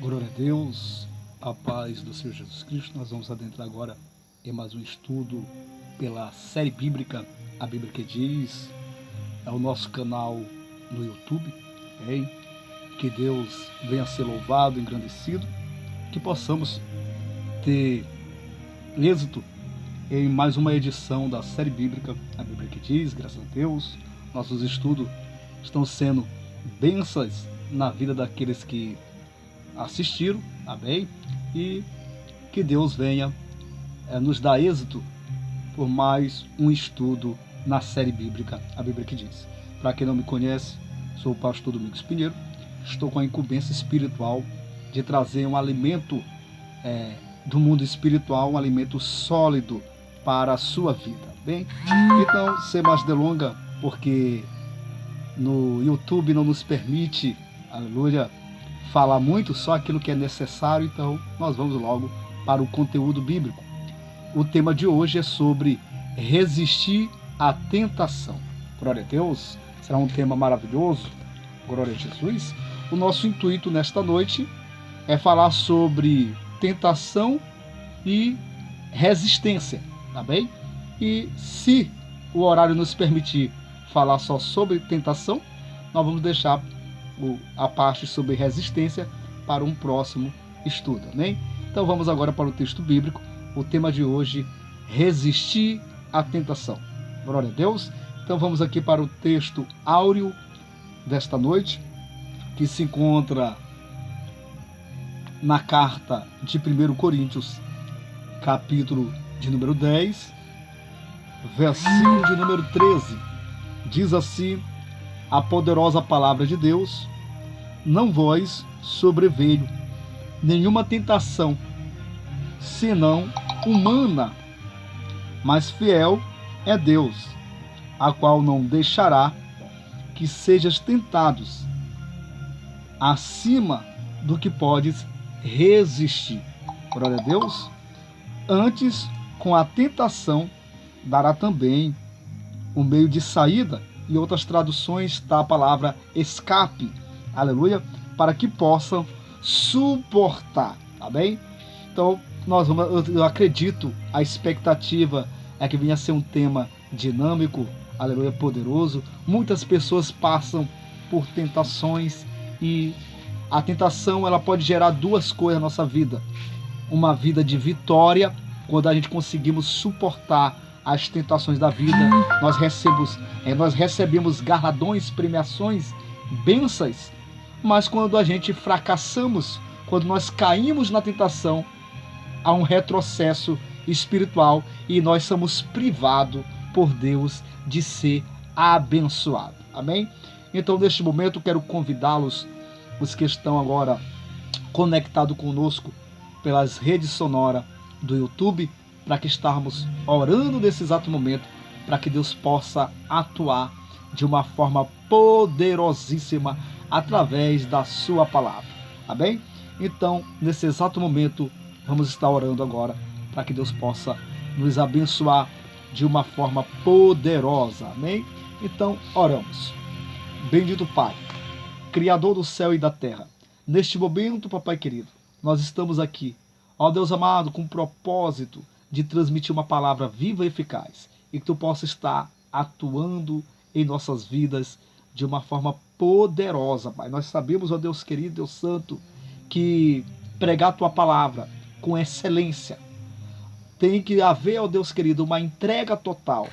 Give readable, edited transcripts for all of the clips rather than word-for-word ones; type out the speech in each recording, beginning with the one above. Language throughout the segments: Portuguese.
Glória a Deus, a paz do Senhor Jesus Cristo. Nós vamos adentrar agora em mais um estudo pela série bíblica, a Bíblia que diz, é o nosso canal no YouTube, hein? Que Deus venha a ser louvado, engrandecido, que possamos ter êxito em mais uma edição da série bíblica, a Bíblia que diz, graças a Deus. Nossos estudos estão sendo bênçãos na vida daqueles que assistiram, amém? E que Deus venha nos dar êxito por mais um estudo na série bíblica, a Bíblia que diz. Para quem não me conhece, sou o pastor Domingos Pinheiro, estou com a incumbência espiritual de trazer um alimento do mundo espiritual, um alimento sólido para a sua vida, bem? Então, sem mais delonga, porque no YouTube não nos permite, aleluia, falar muito, só aquilo que é necessário, então nós vamos logo para o conteúdo bíblico. O tema de hoje é sobre resistir à tentação. Glória a Deus, será um tema maravilhoso, glória a Jesus. O nosso intuito nesta noite é falar sobre tentação e resistência, tá bem? E se o horário nos permitir falar só sobre tentação, nós vamos deixar a parte sobre resistência para um próximo estudo, amém? Então vamos agora para o texto bíblico. O tema de hoje, resistir à tentação. Glória a Deus. Então vamos aqui para o texto áureo desta noite, que se encontra na carta de 1 Coríntios, capítulo de número 10, versículo de número 13. Diz assim a poderosa palavra de Deus: não vos sobreveio nenhuma tentação, senão humana, mas fiel é Deus, a qual não deixará que sejas tentados acima do que podes resistir. Glória a Deus. Antes, com a tentação, dará também um meio de saída, e outras traduções está a palavra escape, aleluia, para que possam suportar, tá bem? Então, eu acredito, a expectativa é que venha a ser um tema dinâmico, aleluia, poderoso. Muitas pessoas passam por tentações, e a tentação ela pode gerar duas coisas na nossa vida: uma vida de vitória, quando a gente conseguimos suportar as tentações da vida, nós recebemos galardões, premiações, bênçãos. Mas quando a gente fracassamos, quando nós caímos na tentação, há um retrocesso espiritual e nós somos privados por Deus de ser abençoado. Amém? Então, neste momento, quero convidá-los, os que estão agora conectados conosco pelas redes sonoras do YouTube, para que estarmos orando nesse exato momento, para que Deus possa atuar de uma forma poderosíssima através da sua palavra. Amém? Então, nesse exato momento, vamos estar orando agora, para que Deus possa nos abençoar de uma forma poderosa. Amém? Então, oramos. Bendito Pai, Criador do céu e da terra, neste momento, papai querido, nós estamos aqui, ó Deus amado, com o propósito de transmitir uma palavra viva e eficaz, e que tu possa estar atuando em nossas vidas de uma forma poderosa, Pai. Nós sabemos, ó Deus querido, Deus santo, que pregar a tua palavra com excelência tem que haver, ó Deus querido, uma entrega total.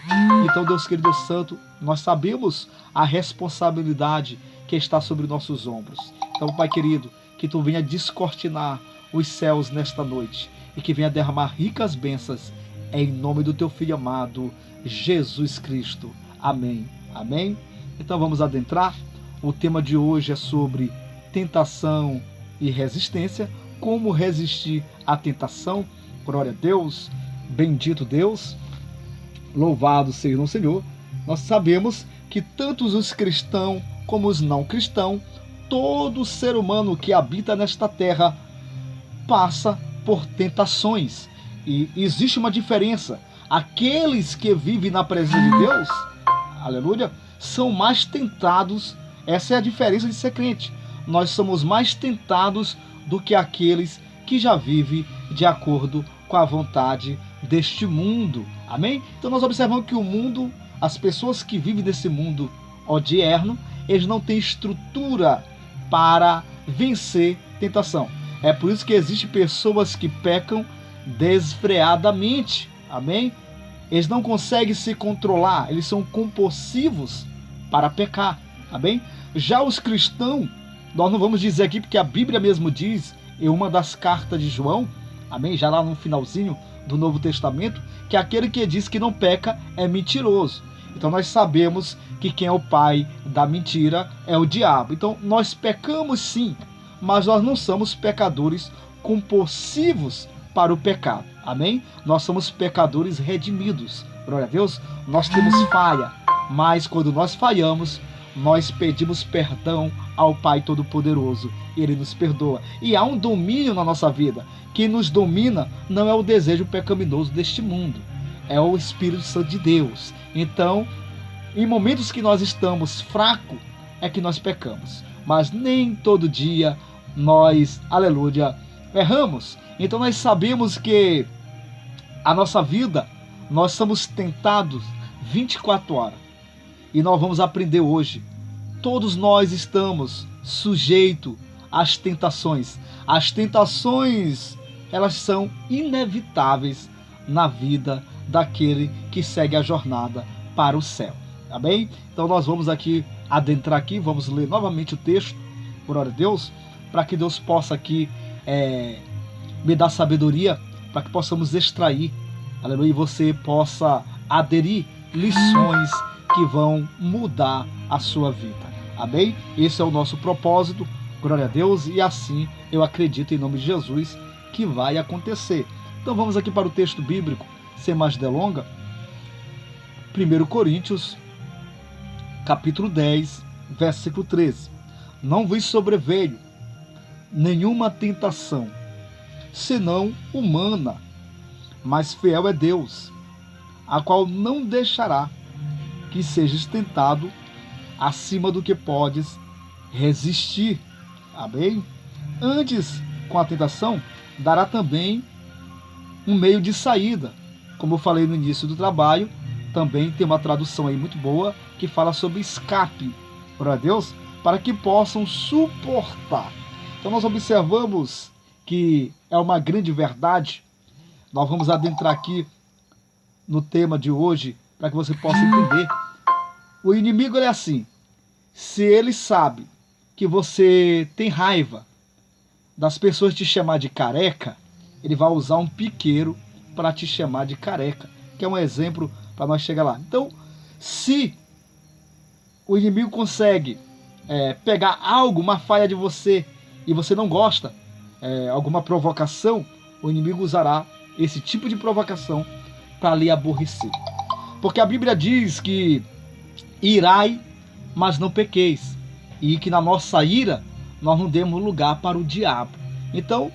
Então, Deus querido, Deus santo, nós sabemos a responsabilidade que está sobre nossos ombros. Então, Pai querido, que tu venha descortinar os céus nesta noite e que venha derramar ricas bênçãos em nome do teu Filho amado, Jesus Cristo. Amém. Amém. Então vamos adentrar. O tema de hoje é sobre tentação e resistência. Como resistir à tentação? Glória a Deus. Bendito Deus. Louvado seja o Senhor. Nós sabemos que tanto os cristãos como os não cristãos, todo ser humano que habita nesta terra passa por tentações, e existe uma diferença. Aqueles que vivem na presença de Deus, aleluia, são mais tentados. Essa é a diferença de ser crente. Nós somos mais tentados do que aqueles que já vivem de acordo com a vontade deste mundo. Amém? Então nós observamos que o mundo, as pessoas que vivem nesse mundo odierno, eles não têm estrutura para vencer tentação. É por isso que existem pessoas que pecam desfreadamente. Amém? Eles não conseguem se controlar, eles são compulsivos para pecar. Amém? Já os cristãos, nós não vamos dizer aqui, porque a Bíblia mesmo diz, em uma das cartas de João, amém? Já lá no finalzinho do Novo Testamento, que aquele que diz que não peca é mentiroso. Então nós sabemos que quem é o pai da mentira é o diabo. Então nós pecamos sim, mas nós não somos pecadores compulsivos para o pecado. Amém? Nós somos pecadores redimidos. Glória a Deus. Nós temos falha, mas quando nós falhamos, nós pedimos perdão ao Pai Todo-Poderoso. Ele nos perdoa. E há um domínio na nossa vida. Quem nos domina não é o desejo pecaminoso deste mundo, é o Espírito Santo de Deus. Então, em momentos que nós estamos fracos, é que nós pecamos. Mas nem todo dia nós, aleluia, erramos. Então nós sabemos que a nossa vida, nós somos tentados 24 horas. E nós vamos aprender hoje. Todos nós estamos sujeitos às tentações. As tentações, elas são inevitáveis na vida daquele que segue a jornada para o céu. Tá bem? Então nós vamos aqui adentrar aqui, vamos ler novamente o texto, por glória a Deus, para que Deus possa aqui me dar sabedoria, para que possamos extrair, aleluia, e você possa aderir lições que vão mudar a sua vida. Amém? Esse é o nosso propósito, glória a Deus, e assim eu acredito em nome de Jesus que vai acontecer. Então vamos aqui para o texto bíblico, sem mais delonga. 1 Coríntios, capítulo 10, versículo 13. Não vos sobreveio nenhuma tentação, senão humana, mas fiel é Deus, a qual não deixará que sejas tentado acima do que podes resistir. Amém? Antes, com a tentação, dará também um meio de saída. Como eu falei no início do trabalho, também tem uma tradução aí muito boa que fala sobre escape, para Deus, para que possam suportar. Então nós observamos que é uma grande verdade. Nós vamos adentrar aqui no tema de hoje para que você possa entender. O inimigo é assim. Se ele sabe que você tem raiva das pessoas te chamar de careca, ele vai usar um piqueiro para te chamar de careca, que é um exemplo para nós chegar lá. Então, se o inimigo consegue pegar algo, uma falha de você, e você não gosta, alguma provocação, o inimigo usará esse tipo de provocação para lhe aborrecer. Porque a Bíblia diz que irai, mas não pequeis, e que na nossa ira nós não demos lugar para o diabo. Então,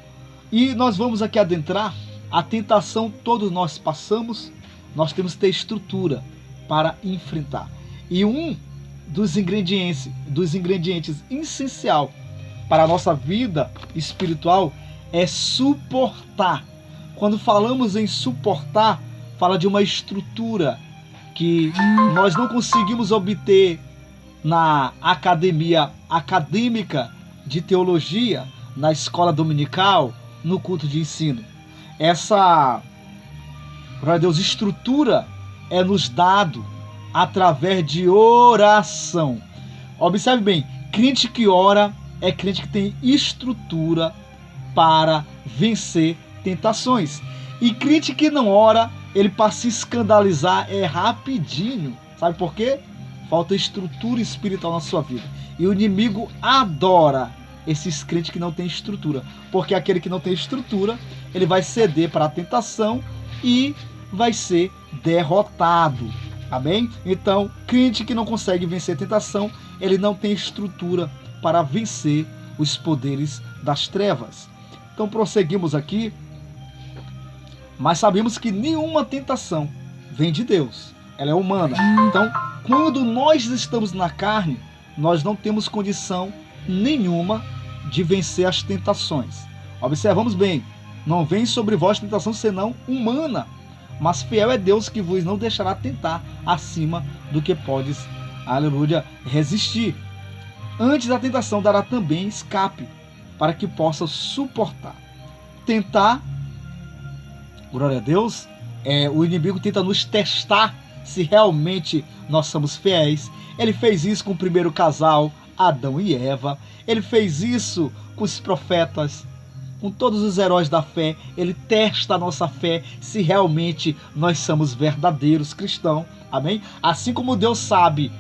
e nós vamos aqui adentrar, a tentação todos nós passamos, nós temos que ter estrutura para enfrentar. E um dos ingredientes essencial para a nossa vida espiritual é suportar. Quando falamos em suportar, fala de uma estrutura que nós não conseguimos obter na academia acadêmica de teologia, na escola dominical, no culto de ensino. Essa, glória a Deus, estrutura é nos dado através de oração. Observe bem, crente que ora é crente que tem estrutura para vencer tentações. E crente que não ora, ele para se escandalizar é rapidinho. Sabe por quê? Falta estrutura espiritual na sua vida. E o inimigo adora esses crentes que não têm estrutura. Porque aquele que não tem estrutura, ele vai ceder para a tentação e vai ser derrotado. Amém? Então, crente que não consegue vencer a tentação, ele não tem estrutura para vencer os poderes das trevas. Então, prosseguimos aqui. Mas sabemos que nenhuma tentação vem de Deus. Ela é humana. Então, quando nós estamos na carne, nós não temos condição nenhuma de vencer as tentações. Observamos bem, não vem sobre vós tentação senão humana, mas fiel é Deus que vos não deixará tentar acima do que podes, aleluia, resistir. Antes da tentação dará também escape, para que possa suportar. Tentar, glória a Deus, o inimigo tenta nos testar se realmente nós somos fiéis. Ele fez isso com o primeiro casal, Adão e Eva. Ele fez isso com os profetas, com todos os heróis da fé. Ele testa a nossa fé se realmente nós somos verdadeiros cristãos. Amém? Assim como Deus sabe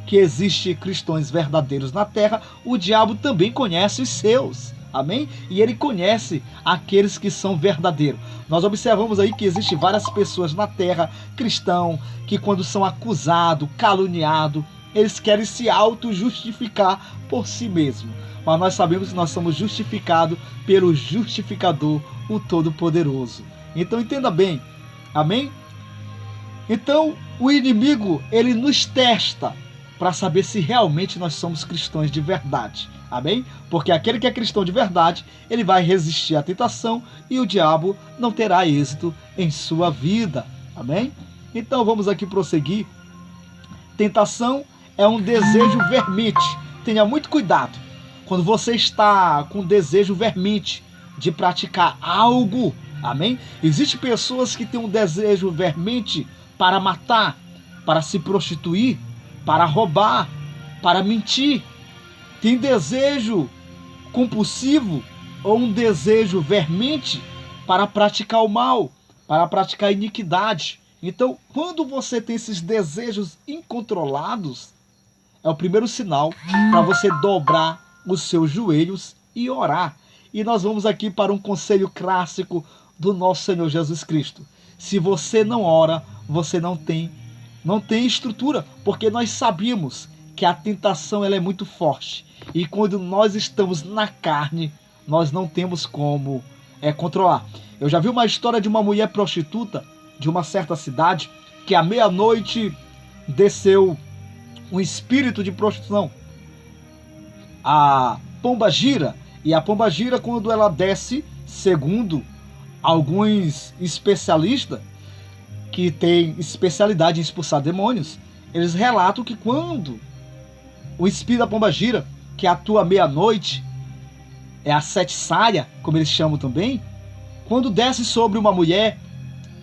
que existem cristãos verdadeiros na terra, o diabo também conhece os seus. Amém? E ele conhece aqueles que são verdadeiros. Nós observamos aí que existem várias pessoas na terra, cristão, que quando são acusados, caluniados, eles querem se auto-justificar por si mesmos. Mas nós sabemos que nós somos justificados pelo justificador, o Todo-Poderoso. Então entenda bem. Amém? Então o inimigo, ele nos testa para saber se realmente nós somos cristãos de verdade. Amém? Porque aquele que é cristão de verdade, ele vai resistir à tentação e o diabo não terá êxito em sua vida. Amém? Então vamos aqui prosseguir. Tentação é um desejo vermente. Tenha muito cuidado. Quando você está com desejo vermente de praticar algo, amém? Existem pessoas que têm um desejo vermente para matar, para se prostituir, para roubar, para mentir. Tem desejo compulsivo ou um desejo vermente para praticar o mal, para praticar a iniquidade. Então, quando você tem esses desejos incontrolados, é o primeiro sinal para você dobrar os seus joelhos e orar. E nós vamos aqui para um conselho clássico do nosso Senhor Jesus Cristo. Se você não ora, você não tem estrutura, porque nós sabemos que a tentação ela é muito forte. E quando nós estamos na carne, nós não temos como controlar. Eu já vi uma história de uma mulher prostituta de uma certa cidade, que à meia-noite desceu um espírito de prostituição, a pombagira. E a pombagira, quando ela desce, segundo alguns especialistas que têm especialidade em expulsar demônios, eles relatam que quando o espírito da pombagira, que atua meia-noite, é a sete saia, como eles chamam também, quando desce sobre uma mulher,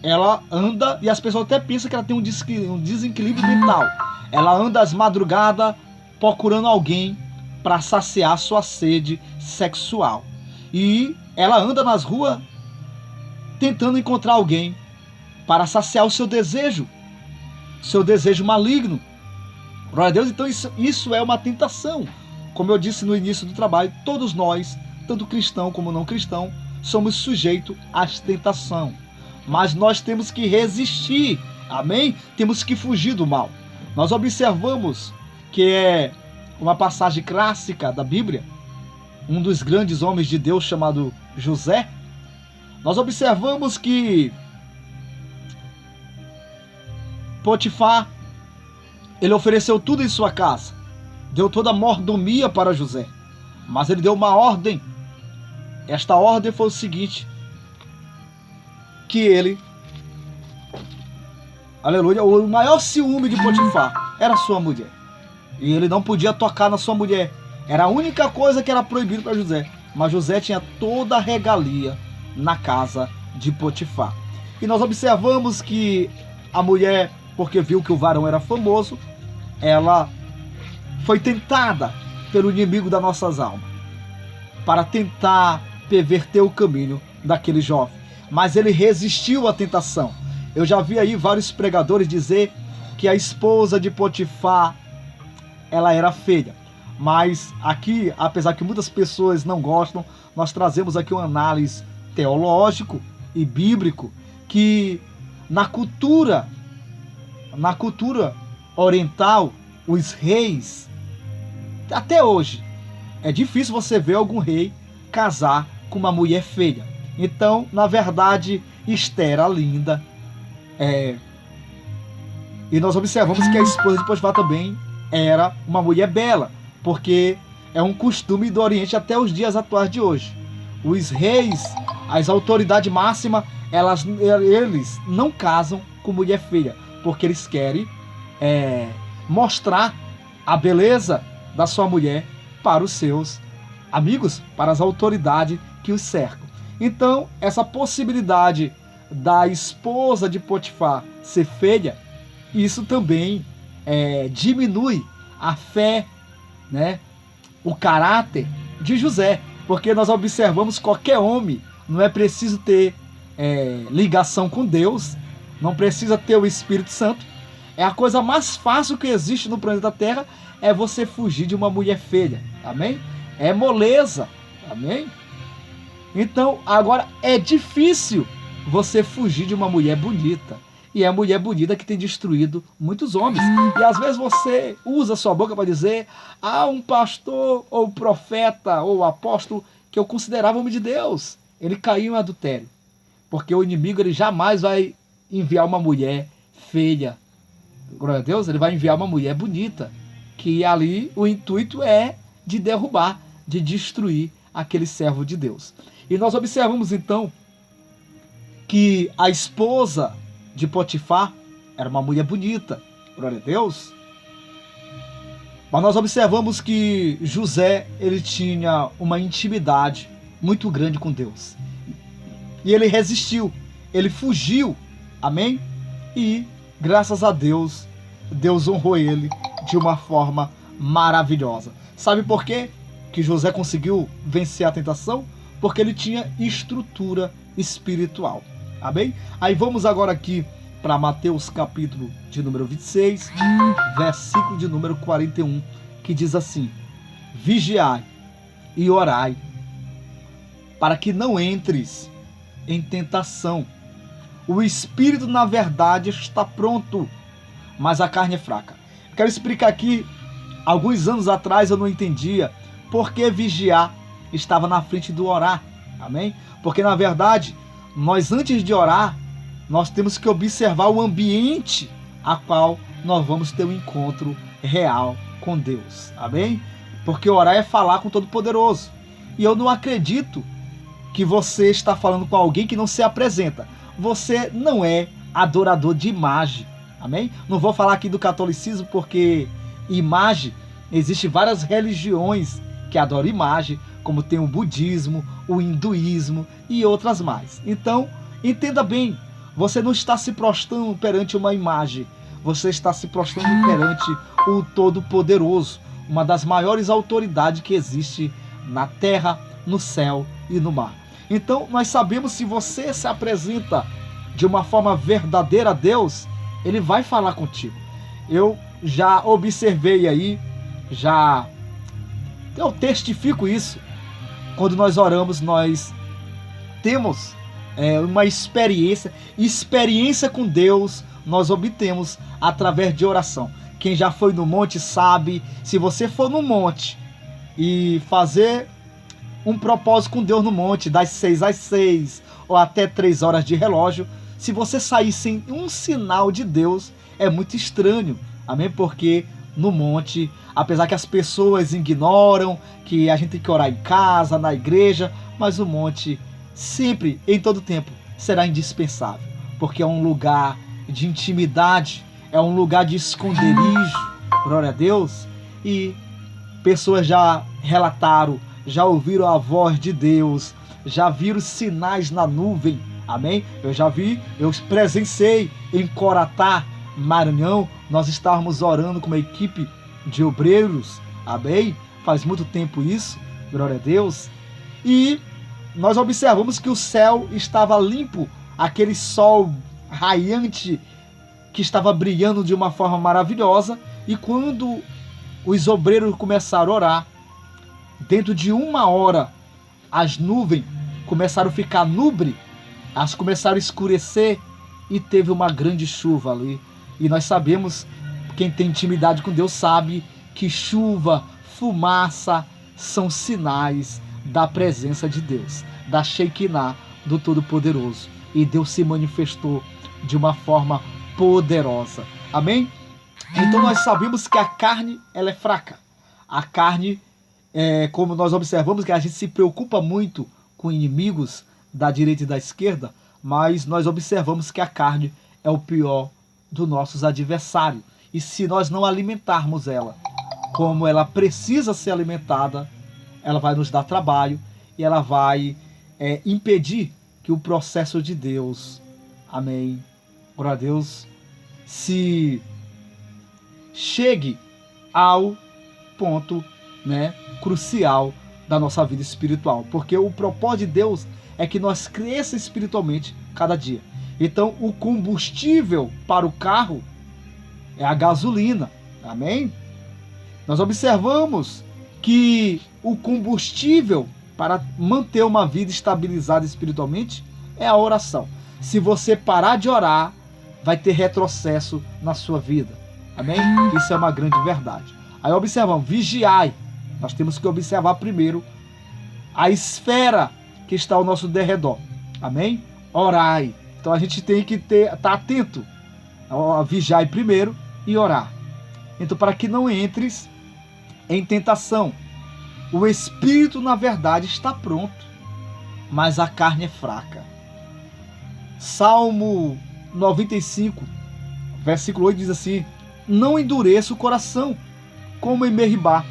ela anda, e as pessoas até pensam que ela tem um desequilíbrio mental. Ela anda às madrugadas procurando alguém para saciar sua sede sexual. E ela anda nas ruas tentando encontrar alguém para saciar o seu desejo maligno. Glória a Deus. Então isso é uma tentação. Como eu disse no início do trabalho, todos nós, tanto cristão como não cristão, somos sujeitos à tentação. Mas nós temos que resistir, amém? Temos que fugir do mal. Nós observamos que é uma passagem clássica da Bíblia, um dos grandes homens de Deus chamado José. Nós observamos que Potifar, ele ofereceu tudo em sua casa, deu toda a mordomia para José, mas ele deu uma ordem. Esta ordem foi o seguinte, que ele, aleluia, o maior ciúme de Potifar era sua mulher, e ele não podia tocar na sua mulher. Era a única coisa que era proibido para José, mas José tinha toda a regalia na casa de Potifar. E nós observamos que a mulher, porque viu que o varão era famoso, ela foi tentada pelo inimigo das nossas almas para tentar perverter o caminho daquele jovem. Mas ele resistiu à tentação. Eu já vi aí vários pregadores dizer que a esposa de Potifar, ela era feia. Mas aqui, apesar que muitas pessoas não gostam, nós trazemos aqui uma análise teológico e bíblico que na cultura oriental, os reis, até hoje, é difícil você ver algum rei casar com uma mulher feia. Então, na verdade, Esther era linda. E nós observamos que a esposa de Potifar também era uma mulher bela, porque é um costume do Oriente até os dias atuais de hoje. Os reis, as autoridades máximas, eles não casam com mulher feia, porque eles querem mostrar a beleza da sua mulher para os seus amigos, para as autoridades que os cercam. Então, essa possibilidade da esposa de Potifar ser feia, isso também diminui a fé, né, o caráter de José, porque nós observamos qualquer homem, não é preciso ter ligação com Deus, não precisa ter o Espírito Santo. É a coisa mais fácil que existe no planeta Terra, é você fugir de uma mulher feia, amém? É moleza, amém? Então, agora é difícil você fugir de uma mulher bonita. E é a mulher bonita que tem destruído muitos homens. E às vezes você usa a sua boca para dizer: um pastor, ou profeta, ou apóstolo, que eu considerava homem de Deus, ele caiu em adultério. Porque o inimigo, ele jamais vai enviar uma mulher feia. Glória a Deus, ele vai enviar uma mulher bonita. Que ali o intuito é de derrubar, de destruir aquele servo de Deus. E nós observamos então que a esposa de Potifar era uma mulher bonita, glória a Deus. Mas nós observamos que José, ele tinha uma intimidade muito grande com Deus. E ele resistiu, ele fugiu, amém? E graças a Deus, Deus honrou ele de uma forma maravilhosa. Sabe por quê que José conseguiu vencer a tentação? Porque ele tinha estrutura espiritual. Amém? Aí vamos agora aqui para Mateus capítulo de número 26, versículo de número 41, que diz assim: vigiai e orai, para que não entres em tentação. O espírito, na verdade, está pronto, mas a carne é fraca. Quero explicar aqui, alguns anos atrás eu não entendia por que vigiar estava na frente do orar. Amém? Porque na verdade, nós antes de orar, nós temos que observar o ambiente a qual nós vamos ter um encontro real com Deus. Amém? Porque orar é falar com o Todo-Poderoso. E eu não acredito que você está falando com alguém que não se apresenta. Você não é adorador de imagem. Amém? Não vou falar aqui do catolicismo, porque imagem, existe várias religiões que adoram imagem, como tem o budismo, o hinduísmo e outras mais. Então, entenda bem, você não está se prostrando perante uma imagem, você está se prostrando perante o Todo-Poderoso, uma das maiores autoridades que existe na terra, no céu e no mar. Então, nós sabemos, se você se apresenta de uma forma verdadeira a Deus, Ele vai falar contigo. Eu já observei aí, eu testifico isso. Quando nós oramos, nós temos uma experiência com Deus, nós obtemos através de oração. Quem já foi no monte sabe, se você for no monte e fazer um propósito com Deus no monte, das 6 às 6, ou até 3 horas de relógio, se você sair sem um sinal de Deus, é muito estranho, amém? Porque no monte, apesar que as pessoas ignoram que a gente tem que orar em casa, na igreja, mas o monte sempre, em todo tempo, será indispensável, porque é um lugar de intimidade, é um lugar de esconderijo, glória a Deus. E pessoas já relataram, já ouviram a voz de Deus, já viram sinais na nuvem, amém? Eu presenciei em Coratá, Maranhão, nós estávamos orando com uma equipe de obreiros, amém? Faz muito tempo isso, glória a Deus. E nós observamos que o céu estava limpo, aquele sol radiante que estava brilhando de uma forma maravilhosa. E quando os obreiros começaram a orar, dentro de 1 hora, as nuvens começaram a ficar núbreas, elas começaram a escurecer e teve uma grande chuva ali. E nós sabemos, quem tem intimidade com Deus sabe que chuva, fumaça são sinais da presença de Deus, da Shekinah, do Todo-Poderoso. E Deus se manifestou de uma forma poderosa. Amém? Então nós sabemos que a carne, ela é fraca. A carne, como nós observamos que a gente se preocupa muito com inimigos da direita e da esquerda, mas nós observamos que a carne é o pior dos nossos adversários. E se nós não alimentarmos ela como ela precisa ser alimentada, ela vai nos dar trabalho e ela vai impedir que o processo de Deus, amém, glória a Deus, se chegue ao ponto, né, crucial da nossa vida espiritual. Porque o propósito de Deus é que nós cresçamos espiritualmente cada dia. Então, o combustível para o carro é a gasolina, amém? Nós observamos que o combustível para manter uma vida estabilizada espiritualmente é a oração. Se você parar de orar, vai ter retrocesso na sua vida, amém? Isso é uma grande verdade. Aí observamos, vigiai. Nós temos que observar primeiro a esfera que está ao nosso derredor, amém? Orai. Então a gente tem que estar atento a vigiar primeiro e orar. Então, para que não entres em tentação. O espírito, na verdade, está pronto, mas a carne é fraca. Salmo 95, versículo 8 diz assim: não endureça o coração, como em Meribá,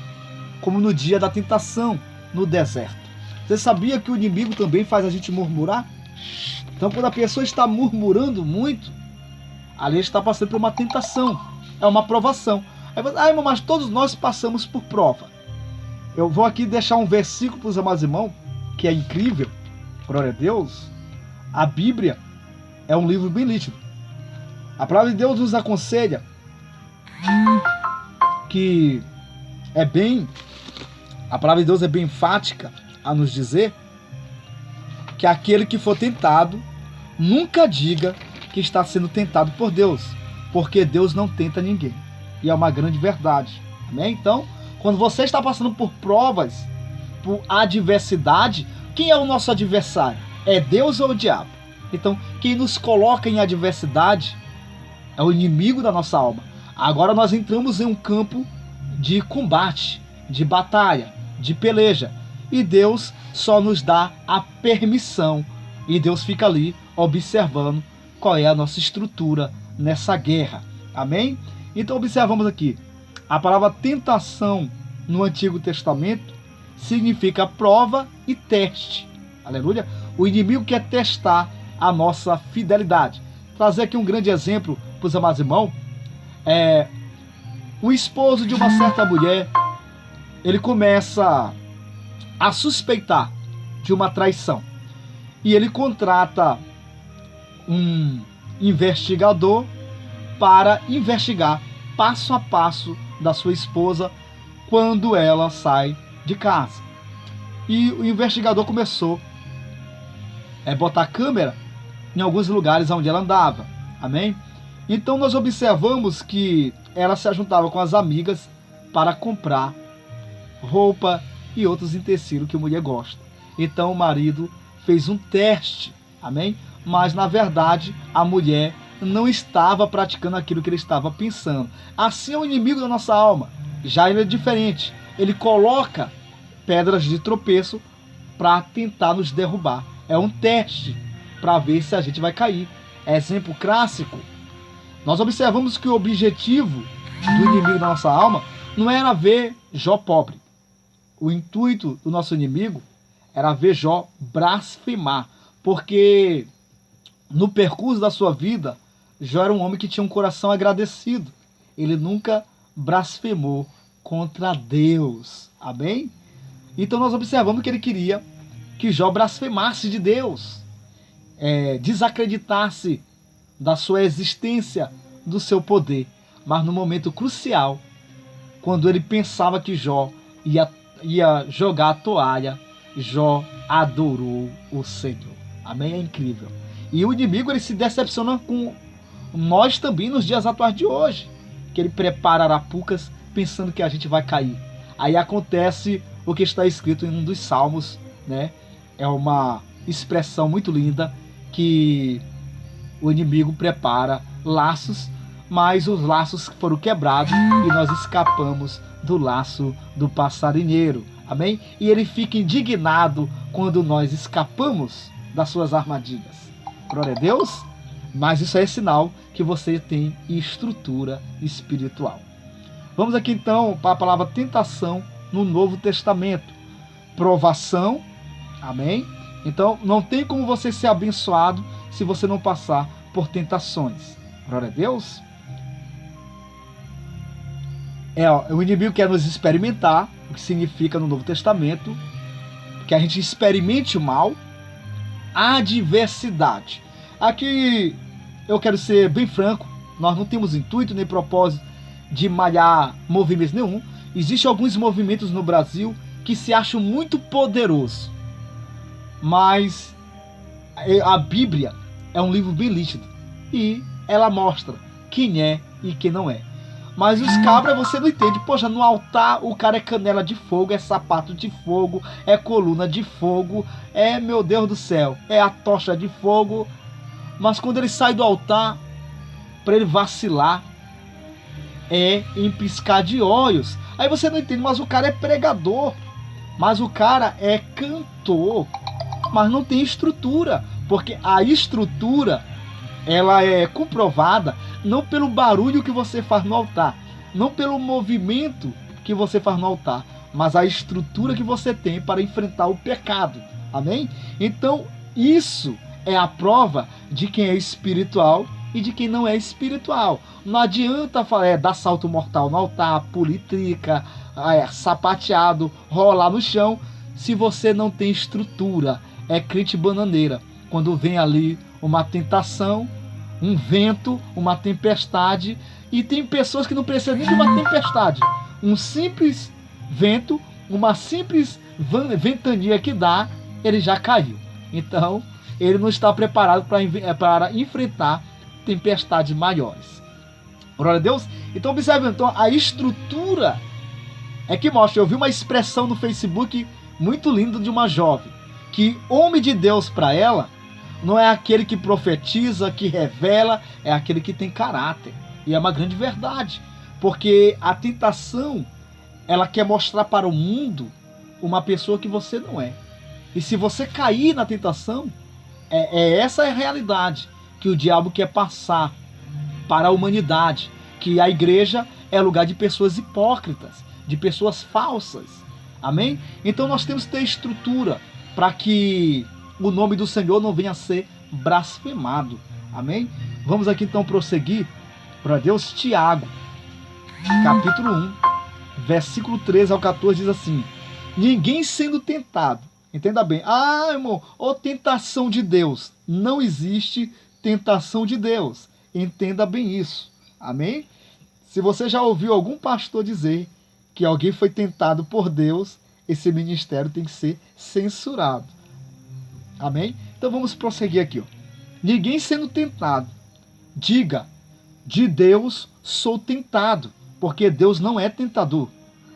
como no dia da tentação, no deserto. Você sabia que o inimigo também faz a gente murmurar? Então, quando a pessoa está murmurando muito, ali está passando por uma tentação, é uma provação. Aí você, irmão, mas todos nós passamos por prova. Eu vou aqui deixar um versículo para os amados irmãos, que é incrível, glória a Deus. A Bíblia é um livro bem nítido. A palavra de Deus nos aconselha que a palavra de Deus é bem enfática a nos dizer que aquele que for tentado, nunca diga que está sendo tentado por Deus, porque Deus não tenta ninguém. E é uma grande verdade, amém? Então, quando você está passando por provas, por adversidade, quem é o nosso adversário? É Deus ou o diabo? Então, quem nos coloca em adversidade é o inimigo da nossa alma. Agora nós entramos em um campo de combate, de batalha, de peleja. E Deus só nos dá a permissão. E Deus fica ali observando qual é a nossa estrutura nessa guerra. Amém? Então observamos aqui. A palavra tentação no Antigo Testamento significa prova e teste. Aleluia. O inimigo quer testar a nossa fidelidade. Trazer aqui um grande exemplo para os amados irmãos. O esposo de uma certa mulher, ele começa a suspeitar de uma traição. E ele contrata um investigador para investigar passo a passo da sua esposa quando ela sai de casa. E o investigador começou a botar câmera em alguns lugares onde ela andava. Amém? Então nós observamos que ela se juntava com as amigas para comprar roupa e outros utensílios que a mulher gosta. Então o marido fez um teste, amém? Mas na verdade a mulher não estava praticando aquilo que ele estava pensando. Assim é o inimigo da nossa alma. Já ele é diferente. Ele coloca pedras de tropeço para tentar nos derrubar. É um teste para ver se a gente vai cair. Exemplo clássico. Nós observamos que o objetivo do inimigo da nossa alma não era ver Jó pobre. O intuito do nosso inimigo era ver Jó blasfemar, porque no percurso da sua vida, Jó era um homem que tinha um coração agradecido. Ele nunca blasfemou contra Deus. Amém? Então nós observamos que ele queria que Jó blasfemasse de Deus, desacreditasse da sua existência, do seu poder. Mas no momento crucial, quando ele pensava que Jó ia jogar a toalha, Jó adorou o Senhor. Amém? É incrível. E o inimigo, ele se decepciona com nós também nos dias atuais de hoje, que ele prepara arapucas pensando que a gente vai cair. Aí acontece o que está escrito em um dos salmos, né? É uma expressão muito linda, que o inimigo prepara laços, mas os laços foram quebrados e nós escapamos do laço do passarinheiro. Amém? E ele fica indignado quando nós escapamos das suas armadilhas. Glória a Deus. Mas isso é sinal que você tem estrutura espiritual. Vamos aqui então para a palavra tentação no Novo Testamento. Provação. Amém? Então não tem como você ser abençoado se você não passar por tentações. Glória a Deus. O inimigo quer nos experimentar, o que significa no Novo Testamento que a gente experimente o mal, a adversidade. Aqui eu quero ser bem franco, nós não temos intuito nem propósito de malhar movimentos nenhum. Existem alguns movimentos no Brasil que se acham muito poderosos, mas a Bíblia é um livro bem líquido e ela mostra quem é e quem não é. Mas os cabras você não entende. Poxa, no altar o cara é canela de fogo, é sapato de fogo, é coluna de fogo, é, meu Deus do céu, é a tocha de fogo. Mas quando ele sai do altar, para ele vacilar, é em piscar de olhos. Aí você não entende, mas o cara é pregador, mas o cara é cantor, mas não tem estrutura, porque a estrutura ela é comprovada não pelo barulho que você faz no altar, não pelo movimento que você faz no altar, mas a estrutura que você tem para enfrentar o pecado. Amém? Então isso é a prova de quem é espiritual e de quem não é espiritual. Não adianta dar salto mortal no altar, pulitrica, sapateado, rolar no chão, se você não tem estrutura. É crente bananeira. Quando vem ali uma tentação, um vento, uma tempestade, e tem pessoas que não precisam nem de uma tempestade. Um simples vento, uma simples ventania que dá, ele já caiu. Então, ele não está preparado para enfrentar tempestades maiores. Glória a Deus. Então observe então, a estrutura é que mostra. Eu vi uma expressão no Facebook muito linda de uma jovem, que homem de Deus para ela não é aquele que profetiza, que revela, é aquele que tem caráter. E é uma grande verdade, porque a tentação ela quer mostrar para o mundo uma pessoa que você não é. E se você cair na tentação, essa é a realidade que o diabo quer passar para a humanidade, que a igreja é lugar de pessoas hipócritas, de pessoas falsas. Amém? Então nós temos que ter estrutura para que o nome do Senhor não venha a ser blasfemado. Amém? Vamos aqui então prosseguir para Deus. Tiago, capítulo 1, versículo 13 ao 14 diz assim: ninguém sendo tentado, entenda bem, irmão, tentação de Deus, não existe tentação de Deus, entenda bem isso, amém? Se você já ouviu algum pastor dizer que alguém foi tentado por Deus, esse ministério tem que ser censurado, amém? Então vamos prosseguir aqui, ninguém sendo tentado, diga, de Deus sou tentado, porque Deus não é tentador,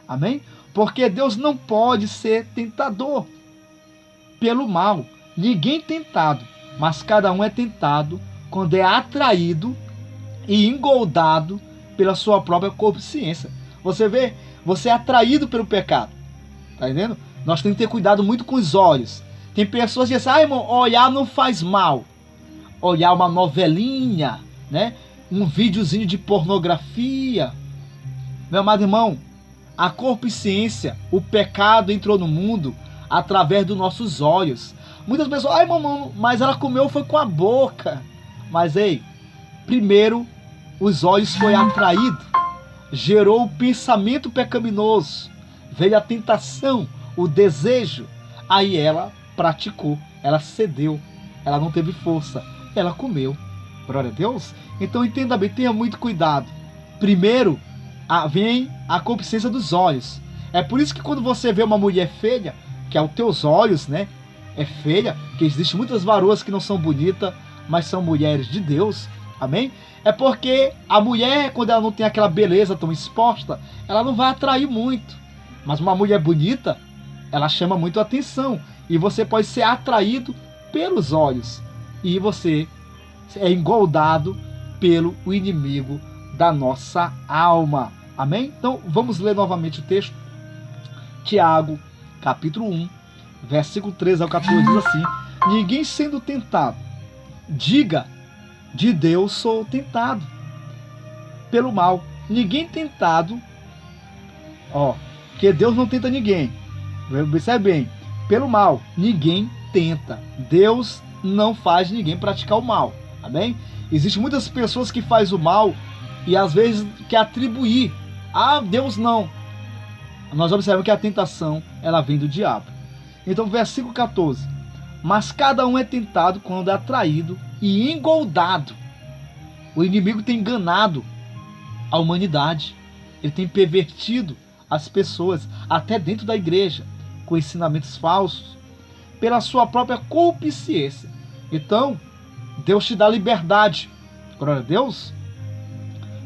amém? Porque Deus não pode ser tentador pelo mal, ninguém tentado, mas cada um é tentado quando é atraído e engoldado pela sua própria consciência. Você vê, você é atraído pelo pecado, tá entendendo? Nós temos que ter cuidado muito com os olhos. Tem pessoas que dizem, irmão, olhar não faz mal. Olhar uma novelinha, né? Um videozinho de pornografia. Meu amado irmão, a concupiscência, o pecado entrou no mundo através dos nossos olhos. Muitas pessoas, irmão, mas ela comeu foi com a boca. Mas ei, primeiro os olhos foi atraído, gerou o pensamento pecaminoso, veio a tentação, o desejo, aí ela praticou, ela cedeu, ela não teve força, ela comeu. Glória a Deus. Então entenda bem, tenha muito cuidado. Primeiro vem a concupiscência dos olhos. É por isso que quando você vê uma mulher feia, que aos teus olhos, né, é feia, que existem muitas varoas que não são bonitas, mas são mulheres de Deus, amém? É porque a mulher, quando ela não tem aquela beleza tão exposta, ela não vai atrair muito. Mas uma mulher bonita, ela chama muito a atenção, e você pode ser atraído pelos olhos, e você é engoldado pelo inimigo da nossa alma, amém? Então vamos ler novamente o texto. Tiago, capítulo 1, versículo 13 ao 14, diz assim: ninguém sendo tentado, diga, de Deus sou tentado pelo mal. Ninguém tentado, que Deus não tenta ninguém. Observe bem, pelo mal, ninguém tenta. Deus não faz ninguém praticar o mal. Amém? Existem muitas pessoas que fazem o mal e às vezes quer atribuir a Deus não. Nós observamos que a tentação, ela vem do diabo. Então, versículo 14: mas cada um é tentado quando é atraído e engoldado. O inimigo tem enganado a humanidade. Ele tem pervertido as pessoas, até dentro da igreja, com ensinamentos falsos, pela sua própria concupiscência. Então, Deus te dá liberdade, glória a Deus,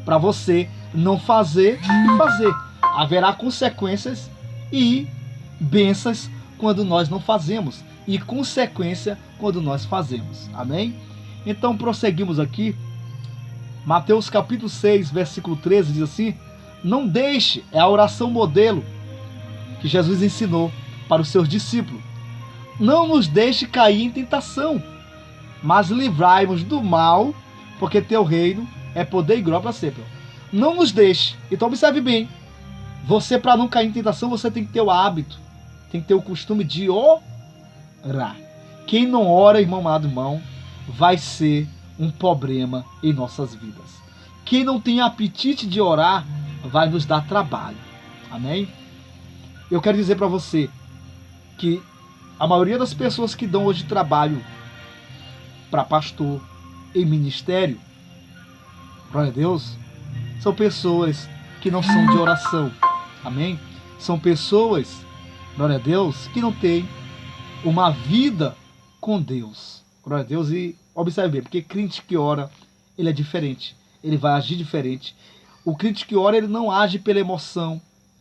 para você não fazer e fazer. Haverá consequências e bênçãos quando nós não fazemos, e consequência quando nós fazemos. Amém? Então, prosseguimos aqui. Mateus capítulo 6, versículo 13 diz assim: não deixe, é a oração modelo que Jesus ensinou para os seus discípulos. Não nos deixe cair em tentação, mas livrai-nos do mal, porque teu reino é poder e glória para sempre. Não nos deixe. Então observe bem, você, para não cair em tentação, você tem que ter o hábito, tem que ter o costume de orar. Quem não ora, irmão amado, irmão, vai ser um problema em nossas vidas. Quem não tem apetite de orar, vai nos dar trabalho. Amém? Eu quero dizer para você que a maioria das pessoas que dão hoje trabalho para pastor em ministério, glória a Deus, são pessoas que não são de oração. Amém? São pessoas, glória a Deus, que não têm uma vida com Deus. Glória a Deus. E observe bem, porque crente que ora, ele é diferente. Ele vai agir diferente. O crente que ora, ele não age pela emoção.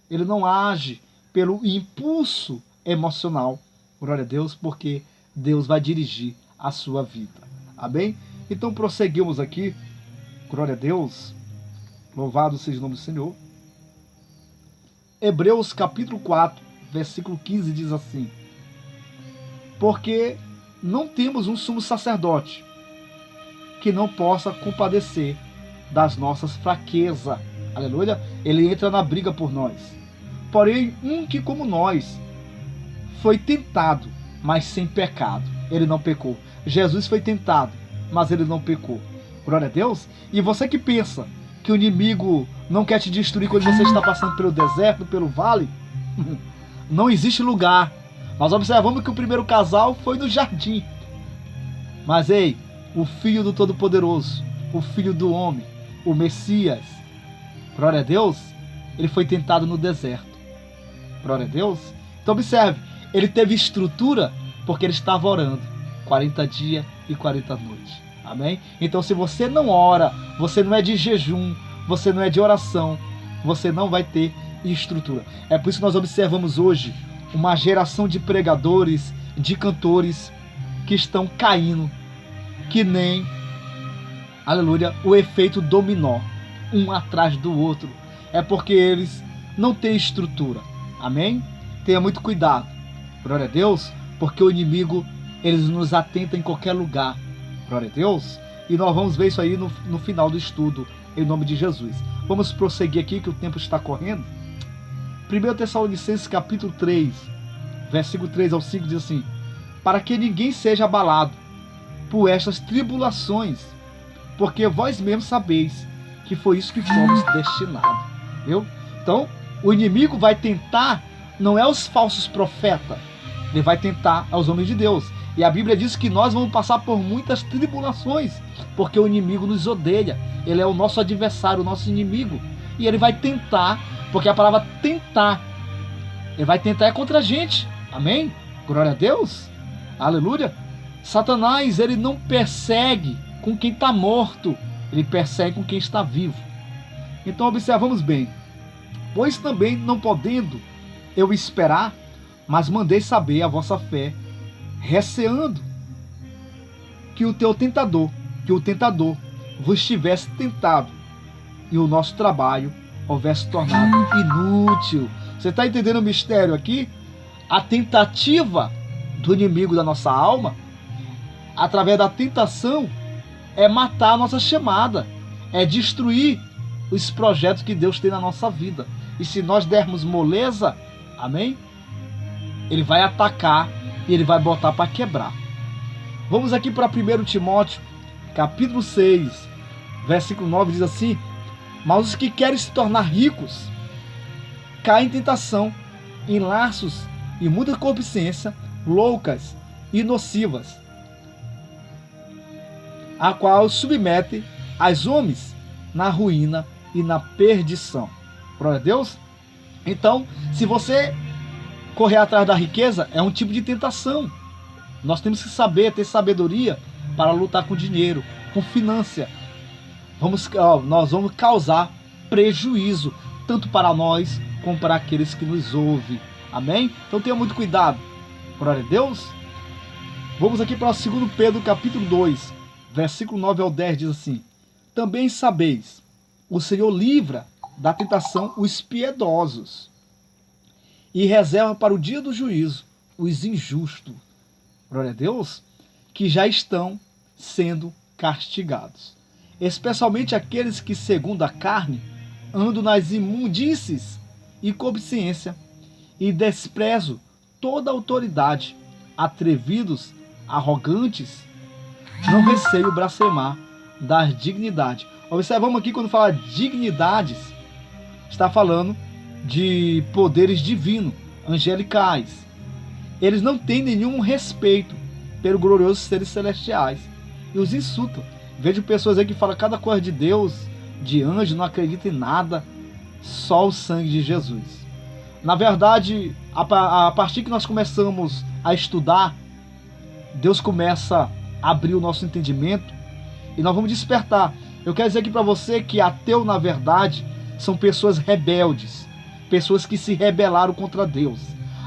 Ele não age pelo impulso emocional. Glória a Deus, porque Deus vai dirigir a sua vida. Amém? Então prosseguimos aqui. Glória a Deus. Louvado seja o nome do Senhor. Hebreus capítulo 4, versículo 15 diz assim: porque não temos um sumo sacerdote que não possa compadecer das nossas fraquezas. Aleluia. Ele entra na briga por nós. Porém, um que como nós foi tentado, mas sem pecado. Ele não pecou. Jesus foi tentado, mas ele não pecou. Glória a Deus. E você que pensa que o inimigo não quer te destruir quando você está passando pelo deserto, pelo vale, não existe lugar. Nós observamos que o primeiro casal foi no jardim. Mas ei, o Filho do Todo-Poderoso, o Filho do Homem, o Messias, glória a Deus, ele foi tentado no deserto. Glória a Deus. Então observe, ele teve estrutura porque ele estava orando 40 dias e 40 noites. Amém? Então se você não ora, você não é de jejum, você não é de oração, você não vai ter estrutura. É por isso que nós observamos hoje uma geração de pregadores, de cantores que estão caindo, que nem, aleluia, o efeito dominó, um atrás do outro. É porque eles não têm estrutura. Amém? Tenha muito cuidado. Glória a Deus, porque o inimigo, eles nos atenta em qualquer lugar. Glória a Deus. E nós vamos ver isso aí no final do estudo, em nome de Jesus. Vamos prosseguir aqui que o tempo está correndo. 1 Tessalonicenses capítulo 3, versículo 3 ao 5 diz assim: para que ninguém seja abalado por estas tribulações, porque vós mesmos sabeis que foi isso que fomos destinados. Viu? Então, o inimigo vai tentar, não é os falsos profetas, ele vai tentar aos homens de Deus. E a Bíblia diz que nós vamos passar por muitas tribulações, porque o inimigo nos odeia. Ele é o nosso adversário, o nosso inimigo. E ele vai tentar, porque a palavra tentar, ele vai tentar é contra a gente. Amém? Glória a Deus. Aleluia. Satanás, ele não persegue com quem está morto, ele persegue com quem está vivo. Então observamos bem. Pois também não podendo eu esperar, mas mandei saber a vossa fé, receando que o tentador vos tivesse tentado e o nosso trabalho houvesse tornado inútil. Você está entendendo o mistério aqui? a tentativa do inimigo da nossa alma, através da tentação, é matar a nossa chamada, é destruir os projetos que Deus tem na nossa vida. E se nós dermos moleza, amém? Ele vai atacar e ele vai botar para quebrar. Vamos aqui para 1 Timóteo, capítulo 6, versículo 9, diz assim: mas os que querem se tornar ricos caem em tentação, em laços e muita concupiscência, loucas e nocivas, a qual submete as homens na ruína e na perdição. Glória a Deus. Então, se você correr atrás da riqueza, é um tipo de tentação. Nós temos que saber, ter sabedoria para lutar com dinheiro, com finança. Nós vamos causar prejuízo, tanto para nós como para aqueles que nos ouvem. Amém? Então tenha muito cuidado. Glória a Deus. Vamos aqui para 2 Pedro capítulo 2, versículo 9 ao 10, diz assim: também sabeis, o Senhor livra da tentação os piedosos e reserva para o dia do juízo os injustos. Glória a Deus, que já estão sendo castigados. Especialmente aqueles que, segundo a carne, andam nas imundícies e concupiscência e desprezam toda autoridade, atrevidos, arrogantes, não receiam blasfemar das dignidades. Observamos aqui, quando fala dignidades, está falando de poderes divinos, angelicais. Eles não têm nenhum respeito pelo glorioso seres celestiais e os insultam. Vejo pessoas aí que falam cada coisa de Deus, de anjo, não acreditam em nada, só o sangue de Jesus. Na verdade, a partir que nós começamos a estudar, Deus começa a abrir o nosso entendimento e nós vamos despertar. Eu quero dizer aqui para você que ateu, na verdade, são pessoas rebeldes, pessoas que se rebelaram contra Deus.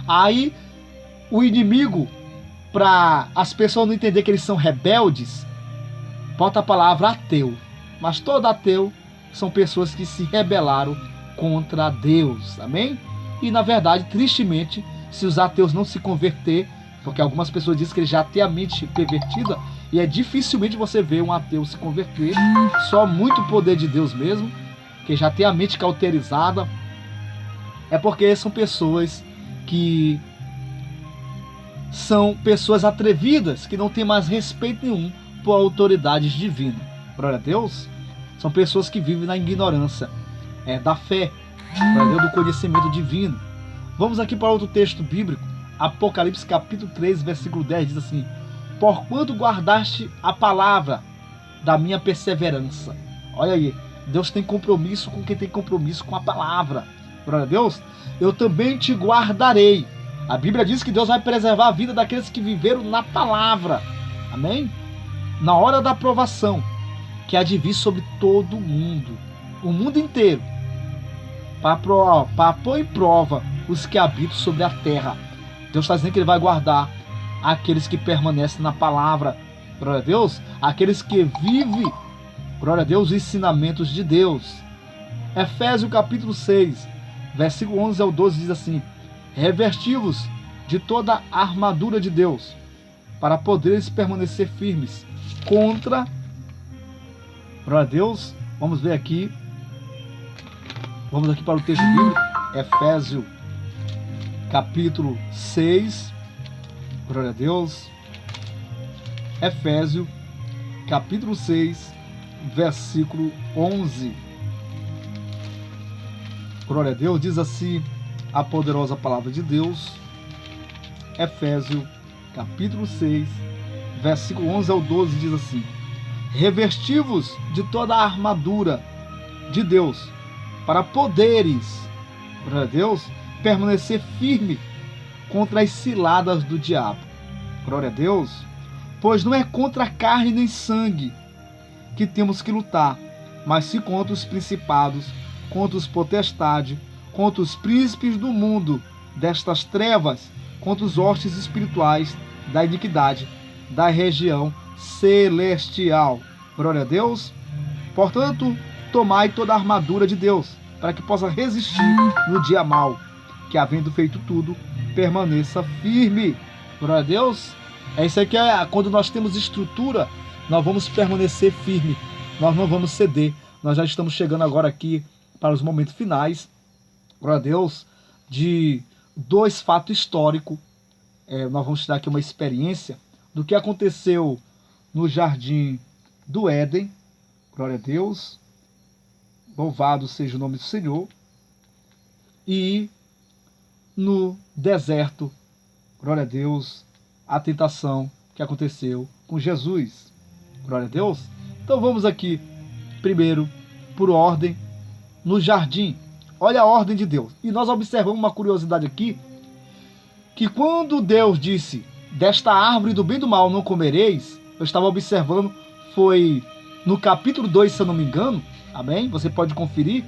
Aí o inimigo, para as pessoas não entenderem que eles são rebeldes, bota a palavra ateu. Mas todo ateu são pessoas que se rebelaram contra Deus. Amém? E na verdade, tristemente, se os ateus não se converter, porque algumas pessoas dizem que ele já tem a mente pervertida, e é dificilmente você ver um ateu se converter, só muito poder de Deus mesmo, que já tem a mente cauterizada, é porque são pessoas que são pessoas atrevidas, que não têm mais respeito nenhum por autoridades divinas. Glória a Deus. São pessoas que vivem na ignorância da fé, do conhecimento divino. Vamos aqui para outro texto bíblico, Apocalipse capítulo 3, versículo 10, diz assim: porquanto guardaste a palavra da minha perseverança. Olha aí, Deus tem compromisso com quem tem compromisso com a palavra. Glória a Deus. Eu também te guardarei. A Bíblia diz que Deus vai preservar a vida daqueles que viveram na palavra. Amém? Na hora da provação, que há de vir sobre todo mundo, o mundo inteiro, para pôr em prova os que habitam sobre a terra. Deus está dizendo que Ele vai guardar aqueles que permanecem na palavra. Glória a Deus. Aqueles que vivem, glória a Deus, os ensinamentos de Deus. Efésios capítulo 6, versículo 11 ao 12 diz assim: revesti-vos de toda a armadura de Deus, para poderes permanecer firmes contra... Glória a Deus. Vamos ver aqui. Vamos aqui para o texto bíblico. Efésios capítulo 6. Glória a Deus. Efésios capítulo 6, versículo 11. Glória a Deus. Diz assim a poderosa palavra de Deus. Efésios capítulo 6, versículo 11 ao 12 diz assim: revesti-vos de toda a armadura de Deus, para poderes, glória a Deus, permanecer firme contra as ciladas do diabo. Glória a Deus. Pois não é contra a carne nem sangue que temos que lutar, mas sim contra os principados, contra os potestades, contra os príncipes do mundo destas trevas, contra os hostes espirituais da iniquidade da região celestial. Glória a Deus. Portanto, tomai toda a armadura de Deus, para que possa resistir no dia mau, que, havendo feito tudo, permaneça firme. Glória a Deus. É isso aí que é quando nós temos estrutura, nós vamos permanecer firme, nós não vamos ceder. Nós já estamos chegando agora aqui para os momentos finais, glória a Deus, de dois fatos históricos. Nós vamos te dar aqui uma experiência do que aconteceu no Jardim do Éden, glória a Deus, louvado seja o nome do Senhor, e no deserto, glória a Deus, a tentação que aconteceu com Jesus, glória a Deus. Então vamos aqui, primeiro, por ordem, no jardim. Olha a ordem de Deus. E nós observamos uma curiosidade aqui, que quando Deus disse, desta árvore do bem e do mal não comereis, eu estava observando, foi no capítulo 2, se eu não me engano, amém? Você pode conferir.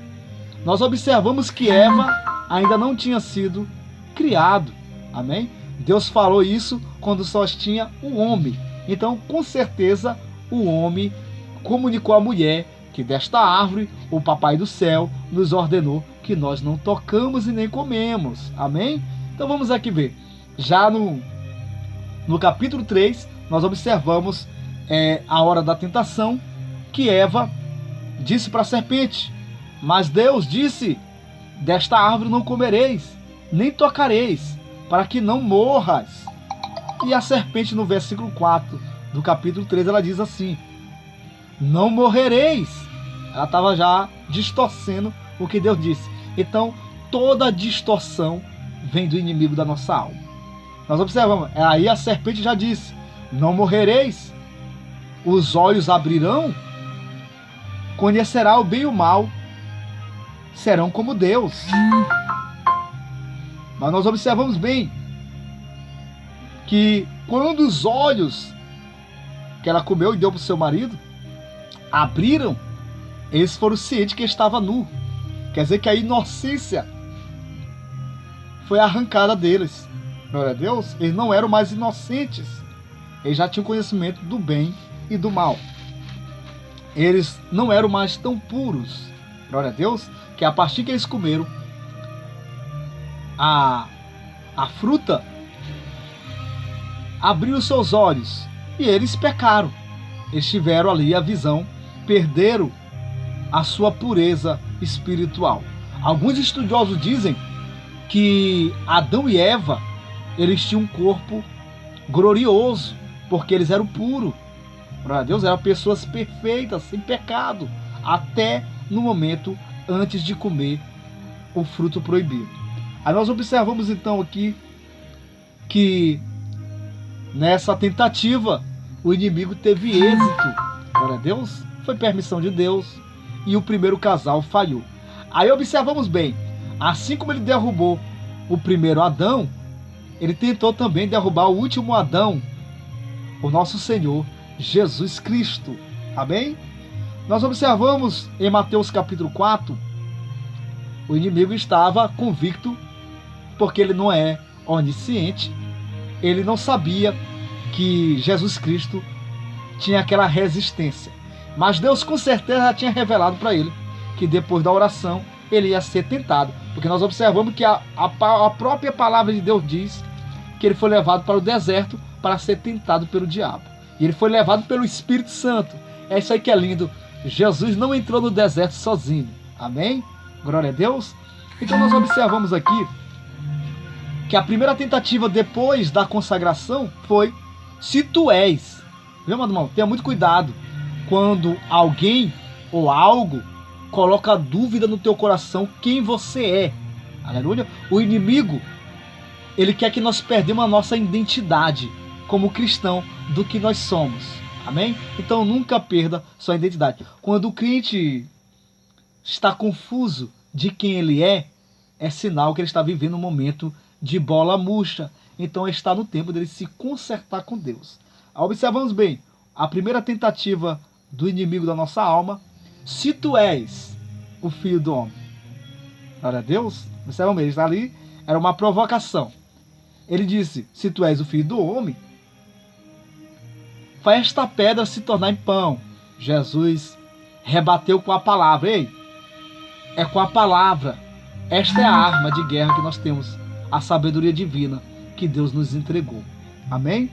Nós observamos que Eva ainda não tinha sido criado, amém? Deus falou isso quando só tinha o homem. Então, com certeza, o homem comunicou à mulher que desta árvore o Papai do Céu nos ordenou que nós não tocamos e nem comemos. Amém? Então vamos aqui ver. Já no capítulo 3, nós observamos a hora da tentação, que Eva disse para a serpente, mas Deus disse, desta árvore não comereis, nem tocareis, para que não morras. E a serpente, no versículo 4 do capítulo 3, ela diz assim, não morrereis. Ela estava já distorcendo o que Deus disse. Então, toda distorção vem do inimigo da nossa alma. Nós observamos, aí a serpente já disse, não morrereis, os olhos abrirão, conhecerá o bem e o mal, serão como Deus. Mas nós observamos bem que quando os olhos que ela comeu e deu para o seu marido abriram, eles foram cientes que estava nu. Quer dizer que a inocência foi arrancada deles. Glória a Deus, eles não eram mais inocentes. Eles já tinham conhecimento do bem e do mal. Eles não eram mais tão puros. Glória a Deus, que a partir que eles comeram a fruta, abriu os seus olhos e eles pecaram. Eles tiveram ali a visão, perderam a sua pureza espiritual. Alguns estudiosos dizem que Adão e Eva, eles tinham um corpo glorioso, porque eles eram puros. Glória a Deus, eram pessoas perfeitas, sem pecado, até no momento antes de comer o fruto proibido. Aí nós observamos então aqui que nessa tentativa o inimigo teve êxito. Glória a Deus, foi permissão de Deus e o primeiro casal falhou. Aí observamos bem, assim como ele derrubou o primeiro Adão, ele tentou também derrubar o último Adão, o nosso Senhor Jesus Cristo. Amém? Nós observamos em Mateus capítulo 4, o inimigo estava convicto, porque ele não é onisciente, ele não sabia que Jesus Cristo tinha aquela resistência. Mas Deus com certeza já tinha revelado para ele que depois da oração ele ia ser tentado. Porque nós observamos que a própria palavra de Deus diz que ele foi levado para o deserto para ser tentado pelo diabo. E ele foi levado pelo Espírito Santo. É isso aí que é lindo. Jesus não entrou no deserto sozinho. Amém? Glória a Deus. Então nós observamos aqui que a primeira tentativa depois da consagração foi se tu és. Viu, meu irmão? Tenha muito cuidado quando alguém ou algo coloca dúvida no teu coração quem você é. Aleluia. O inimigo, ele quer que nós perdemos a nossa identidade como cristão do que nós somos. Amém? Então nunca perda sua identidade. Quando o crente está confuso de quem ele é sinal que ele está vivendo um momento de bola murcha. Então está no tempo dele se consertar com Deus. Observamos bem, a primeira tentativa do inimigo da nossa alma, se tu és o filho do homem. Glória a Deus. Observam bem, está ali, era uma provocação. Ele disse, se tu és o filho do homem, faz esta pedra se tornar em pão. Jesus rebateu com a palavra. Ei, é com a palavra Esta é a arma de guerra que nós temos, a sabedoria divina que Deus nos entregou. Amém?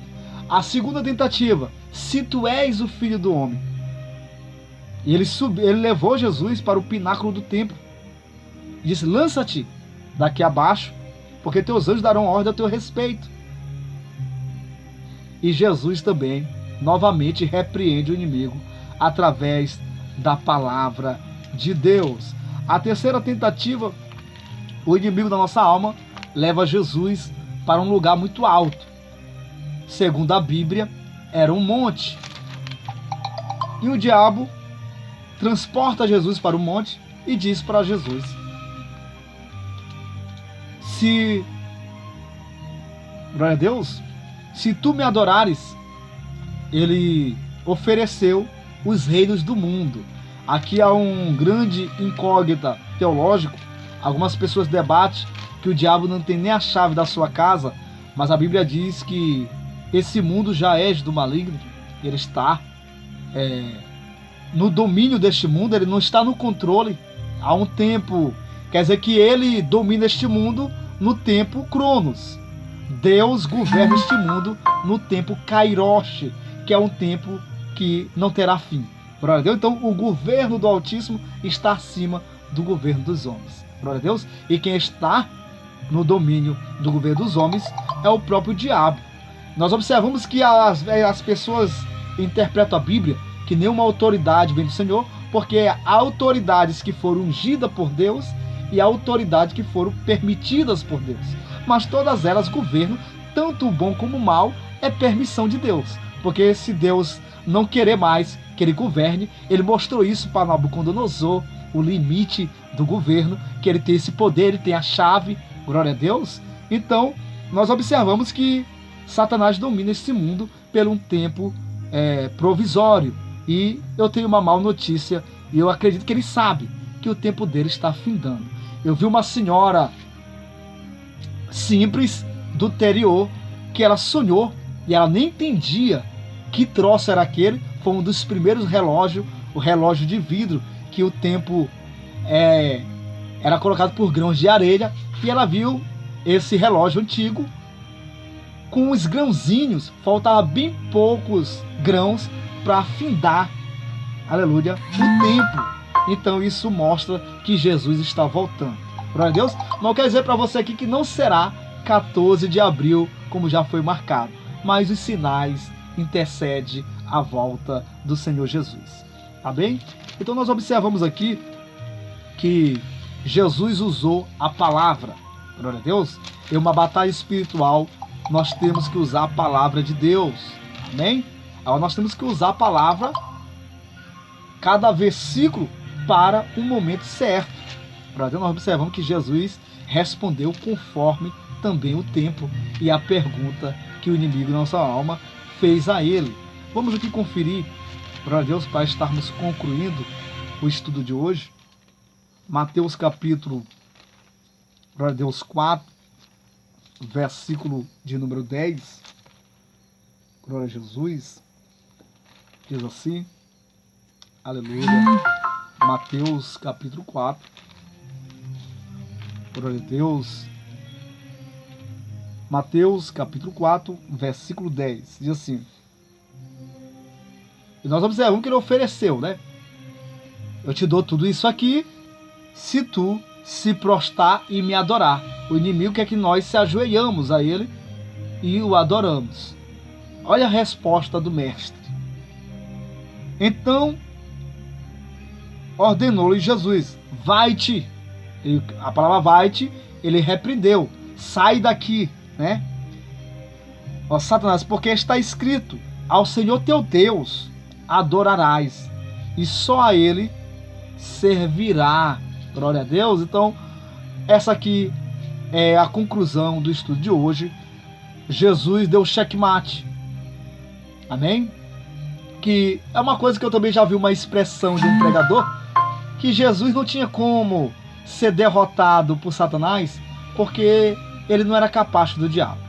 A segunda tentativa, se tu és o Filho do Homem. E ele levou Jesus para o pináculo do templo. E disse, lança-te daqui abaixo, porque teus anjos darão ordem a teu respeito. E Jesus também, novamente, repreende o inimigo através da palavra de Deus. A terceira tentativa, o inimigo da nossa alma leva Jesus para um lugar muito alto. Segundo a Bíblia, era um monte. E o diabo transporta Jesus para o monte e diz para Jesus, glória a Deus, se tu me adorares, ele ofereceu os reinos do mundo. Aqui há um grande incógnita teológico. Algumas pessoas debatem que o diabo não tem nem a chave da sua casa, mas a Bíblia diz que esse mundo já é do maligno. Ele está no domínio deste mundo, ele não está no controle. Há um tempo, quer dizer que ele domina este mundo no tempo Cronos. Deus governa este mundo no tempo Kairos, que é um tempo que não terá fim. Glória a Deus. Então o governo do Altíssimo está acima do governo dos homens. Glória a Deus. E quem está no domínio do governo dos homens é o próprio diabo. Nós observamos que as pessoas interpretam a Bíblia que nenhuma autoridade vem do Senhor, porque há autoridades que foram ungidas por Deus e há autoridades que foram permitidas por Deus. Mas todas elas governam, tanto o bom como o mal, é permissão de Deus. Porque se Deus não querer mais que ele governe, ele mostrou isso para Nabucodonosor, o limite do governo, que ele tem esse poder, ele tem a chave, glória a Deus. Então, nós observamos que Satanás domina esse mundo por um tempo provisório. E eu tenho uma má notícia, e eu acredito que ele sabe que o tempo dele está findando. Eu vi uma senhora simples do interior que ela sonhou e ela nem entendia que troço era aquele. Foi um dos primeiros relógios, o relógio de vidro, que o tempo era colocado por grãos de areia, e ela viu esse relógio antigo com os grãozinhos, faltava bem poucos grãos para findar, aleluia, o tempo. Então isso mostra que Jesus está voltando. Glória a Deus. Não quer dizer para você aqui que não será 14 de abril, como já foi marcado, mas os sinais intercedem a volta do Senhor Jesus. Tá bem? Então nós observamos aqui que Jesus usou a palavra. Glória a Deus. Em uma batalha espiritual, nós temos que usar a palavra de Deus. Amém? Agora nós temos que usar a palavra, cada versículo, para um momento certo. Glória a Deus. Nós observamos que Jesus respondeu conforme também o tempo e a pergunta que o inimigo da nossa alma fez a ele. Vamos aqui conferir, glória a Deus, para estarmos concluindo o estudo de hoje. Mateus capítulo, glória a Deus, 4, versículo de número 10. Glória a Jesus. Diz assim, aleluia. Mateus capítulo 4. Glória a Deus. Mateus capítulo 4, versículo 10. Diz assim. E nós observamos que ele ofereceu, né? Eu te dou tudo isso aqui se tu se prostrar e me adorar. O inimigo quer que nós se ajoelhamos a ele e o adoramos. Olha a resposta do mestre. Então ordenou-lhe Jesus, vai-te. A palavra vai-te, ele repreendeu, sai daqui, né? Ó Satanás, porque está escrito, ao Senhor teu Deus adorarás, e só a ele servirá. Glória a Deus. Então, essa aqui é a conclusão do estudo de hoje. Jesus deu checkmate. Amém? Que é uma coisa que eu também já vi uma expressão de um pregador, que Jesus não tinha como ser derrotado por Satanás, porque ele não era capaz do diabo.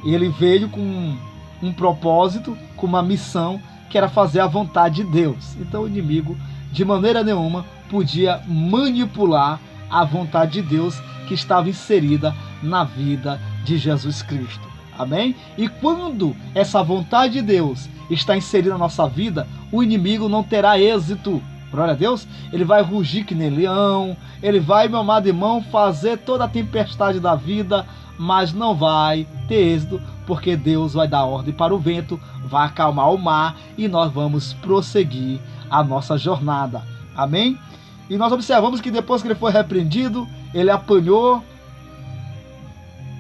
Ele veio com um propósito, com uma missão, que era fazer a vontade de Deus. Então o inimigo, de maneira nenhuma, podia manipular a vontade de Deus que estava inserida na vida de Jesus Cristo. Amém? E quando essa vontade de Deus está inserida na nossa vida, o inimigo não terá êxito. Glória a Deus. Ele vai rugir que nem leão, ele vai, meu amado irmão, fazer toda a tempestade da vida, mas não vai ter êxito, porque Deus vai dar ordem para o vento, vai acalmar o mar e nós vamos prosseguir a nossa jornada. Amém? E nós observamos que depois que ele foi repreendido, ele apanhou,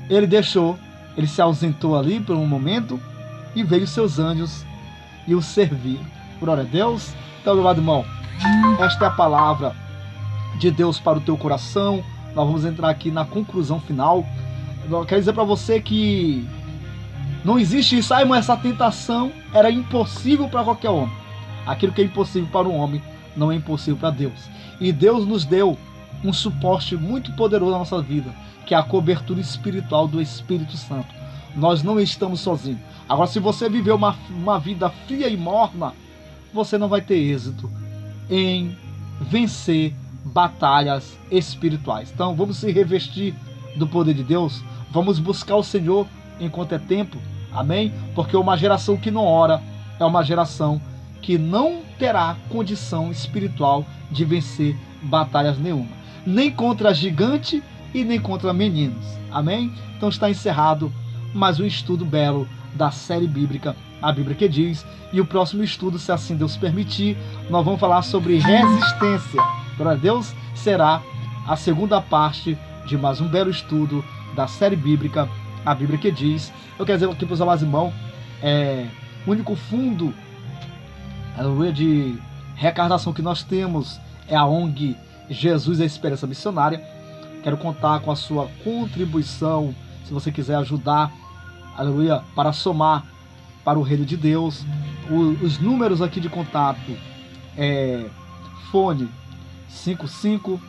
ele deixou, ele se ausentou ali por um momento e veio seus anjos e o serviram. Glória a Deus. Então, meu amado irmão, esta é a palavra de Deus para o teu coração. Nós vamos entrar aqui na conclusão final. Eu quero dizer para você que não existe isso. Mas essa tentação era impossível para qualquer homem. Aquilo que é impossível para um homem não é impossível para Deus. E Deus nos deu um suporte muito poderoso na nossa vida, que é a cobertura espiritual do Espírito Santo. Nós não estamos sozinhos. Agora, se você viver uma vida fria e morna, você não vai ter êxito em vencer batalhas espirituais. Então, vamos se revestir do poder de Deus. Vamos buscar o Senhor enquanto é tempo. Amém? Porque uma geração que não ora é uma geração que não terá condição espiritual de vencer batalhas nenhuma. Nem contra gigante e nem contra meninos. Amém? Então está encerrado mais um estudo belo da série bíblica, a Bíblia que diz. E o próximo estudo, se assim Deus permitir, nós vamos falar sobre resistência. Glória a Deus, será a segunda parte de mais um belo estudo da série bíblica, a Bíblia que diz. Eu quero dizer aqui para os amados irmãos, o único fundo de recardação que nós temos é a ONG Jesus é a Esperança Missionária. Quero contar com a sua contribuição, se você quiser ajudar, aleluia, para somar para o reino de Deus. Os números aqui de contato fone 55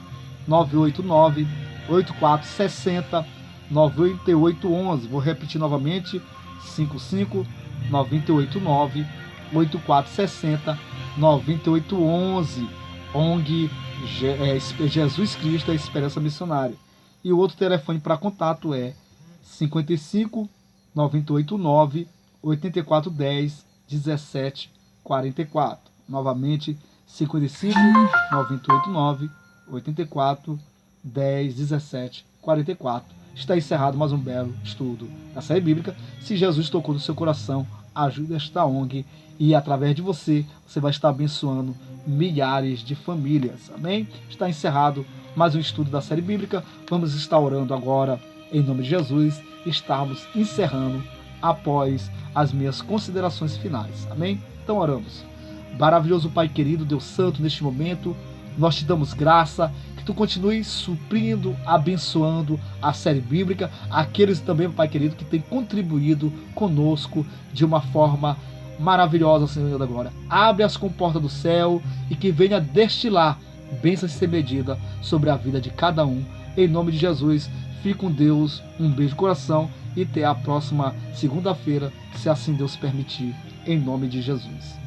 989 8460 9811. Vou repetir novamente: 55 989 8460 9811. ONG Jesus Cristo, a Esperança Missionária. E o outro telefone para contato é 55 989 8410 1744. Novamente, 55 989 8410 1744. Está encerrado mais um belo estudo da série bíblica. Se Jesus tocou no seu coração, ajude esta ONG e através de você vai estar abençoando milhares de famílias. Amém? Está encerrado mais um estudo da série bíblica. Vamos estar orando agora em nome de Jesus. Estamos encerrando após as minhas considerações finais. Amém? Então oramos. Maravilhoso Pai querido, Deus Santo, neste momento nós te damos graça, que tu continue suprindo, abençoando a série bíblica, aqueles também, Pai querido, que têm contribuído conosco de uma forma maravilhosa, Senhor da glória. Abre as comportas do céu e que venha destilar bênçãos sem medida sobre a vida de cada um. Em nome de Jesus, fique com Deus, um beijo no coração e até a próxima segunda-feira, se assim Deus permitir, em nome de Jesus.